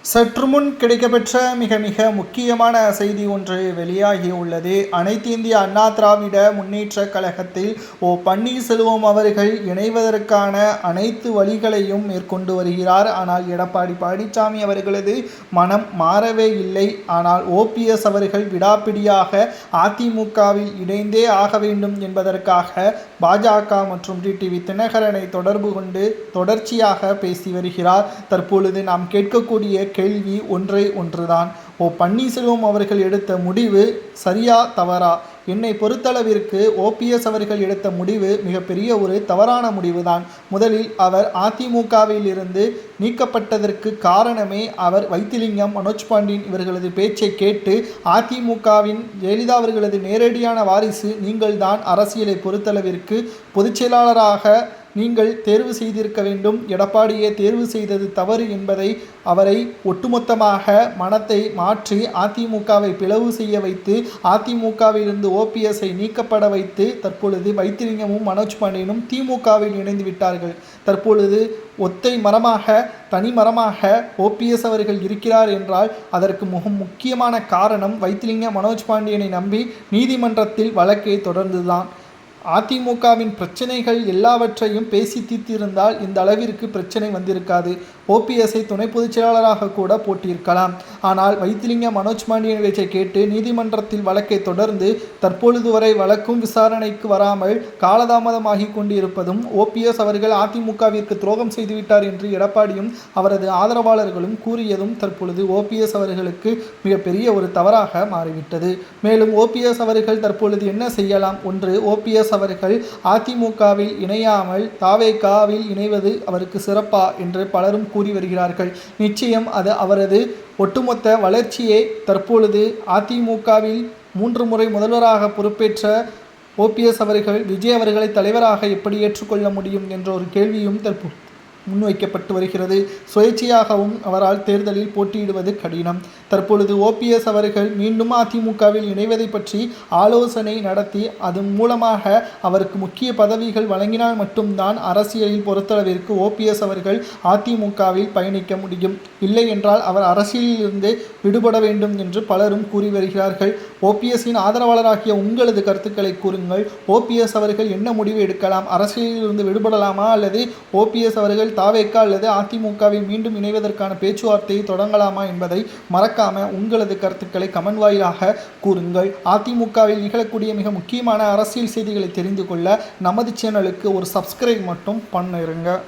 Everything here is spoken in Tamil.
சற்று முன் கிடைக்கப்பெற்ற மிக மிக முக்கியமான செய்தி ஒன்று வெளியாகியுள்ளது. அனைத்து இந்திய அண்ணா திராவிட முன்னேற்றக் கழகத்தில் பன்னீர்செல்வம் அவர்கள் இணைவதற்கான அனைத்து வழிகளையும் மேற்கொண்டு வருகிறார். ஆனால் எடப்பாடி பழனிசாமி அவர்களது மனம் மாறவே இல்லை. ஆனால் ஓபிஎஸ் அவர்கள் விடாப்பிடியாக அதிமுகவில் இணைந்தே ஆக வேண்டும் என்பதற்காக பாஜக மற்றும் டிடிவி தினகரனை தொடர்பு கொண்டு தொடர்ச்சியாக பேசி வருகிறார். தற்பொழுது நாம் கேட்கக்கூடிய கேள்வி ஒன்றுதான். பன்னீர்செல்வம் அவர்கள் எடுத்த முடிவு சரியா தவறா? என்னை பொறுத்தளவிற்கு ஓபிஎஸ் அவர்கள் எடுத்த முடிவு மிகப்பெரிய ஒரு தவறான முடிவுதான். முதலில் அவர் அதிமுகவில் இருந்து நீக்கப்பட்டதற்கு காரணமே அவர் வைத்திலிங்கம், மனோஜ் பாண்டியன் இவர்களது பேச்சை கேட்டு அதிமுகவின் ஜெயலலிதா அவர்களது நேரடியான வாரிசு நீங்கள்தான், அரசியலை பொறுத்தளவிற்கு பொதுச் செயலாளராக நீங்கள் தேர்வு செய்திருக்க வேண்டும், எடப்பாடியை தேர்வு செய்தது தவறு என்பதை அவரை ஒட்டுமொத்தமாக மனத்தை மாற்றி அதிமுகவை பிளவு செய்ய வைத்து அதிமுகவிலிருந்து ஓபிஎஸ்ஐ நீக்கப்பட வைத்து தற்பொழுது வைத்திலிங்கமும் மனோஜ் பாண்டியனும் திமுகவில் இணைந்து விட்டார்கள். தற்பொழுது ஒத்தை மரமாக தனி மரமாக ஓபிஎஸ் அவர்கள் இருக்கிறார் என்றால் அதற்கு முக்கியமான காரணம் வைத்திலிங்க மனோஜ் பாண்டியனை நம்பி நீதிமன்றத்தில் வழக்கை தொடர்ந்துதான். அதிமுகவின் பிரச்சனைகள் எல்லாவற்றையும் பேசி தீர்த்திருந்தால் இந்த அளவிற்கு பிரச்சனை வந்திருக்காது. ஓபிஎஸ்ஐ துணை பொதுச் செயலாளராக கூட போட்டியிருக்கலாம். ஆனால் வைத்திலிங்க மனோஜ் பாண்டியன் பேச்சை கேட்டு நீதிமன்றத்தில் வழக்கை தொடர்ந்து தற்பொழுது வரை வழக்கும் விசாரணைக்கு வராமல் காலதாமதமாகி கொண்டிருப்பதும் ஓபிஎஸ் அவர்கள் அதிமுகவிற்கு துரோகம் செய்துவிட்டார் என்று எடப்பாடியும் அவரது ஆதரவாளர்களும் கூறியதும் தற்பொழுது ஓபிஎஸ் அவர்களுக்கு மிகப்பெரிய ஒரு தவறாக மாறிவிட்டது. மேலும் ஓபிஎஸ் அவர்கள் தற்பொழுது என்ன செய்யலாம்? ஒன்று, ஓபிஎஸ் அவர்கள் அதிமுகவில் இணையாமல் தாவேகாவில் இணைவது அவருக்கு சிறப்பா என்று பலரும் கூறி வருகிறார்கள். நிச்சயம் அது அவரது ஒட்டுமொத்த வளர்ச்சியை தற்பொழுது அதிமுகவில் 3 முறை முதல்வராக பொறுப்பேற்ற ஓபிஎஸ் அவர்கள் விஜய் அவர்களை தலைவராக எப்படி ஏற்றுக்கொள்ள முடியும் என்ற ஒரு கேள்வியும் தற்போது முன்வைக்கப்பட்டு வருகிறது. சுயேட்சையாகவும் அவரால் தேர்தலில் போட்டியிடுவது கடினம். தற்பொழுது ஓபிஎஸ் அவர்கள் மீண்டும் அதிமுகவில் இணைவதை பற்றி ஆலோசனை நடத்தி அதன் மூலமாக அவருக்கு முக்கிய பதவிகள் வழங்கினால் மட்டும்தான் அரசியலில் பொறுத்தளவிற்கு ஓபிஎஸ் அவர்கள் அதிமுகவில் பயணிக்க முடியும். இல்லை என்றால் அவர் அரசியலில் இருந்து விடுபட வேண்டும் என்று பலரும் கூறி வருகிறார்கள். ஓபிஎஸ்ஸின் ஆதரவாளராகிய உங்களது கருத்துக்களை கூறுங்கள். ஓபிஎஸ் அவர்கள் என்ன முடிவு எடுக்கலாம்? அரசியலில் இருந்து விடுபடலாமா அல்லது ஓபிஎஸ் அவர்கள் தாவேகா அல்லது அதிமுகவில் மீண்டும் இணைவதற்கான பேச்சுவார்த்தையை தொடங்கலாமா என்பதை மறக்காம உங்களது கருத்துக்களை கமெண்ட் வாயிலாக கூறுங்கள். அதிமுகவில் நிகழக்கூடிய மிக முக்கியமான அரசியல் செய்திகளை தெரிந்து கொள்ள நமது சேனலுக்கு ஒரு சப்ஸ்கிரைப் மட்டும் பண்ணிருங்க.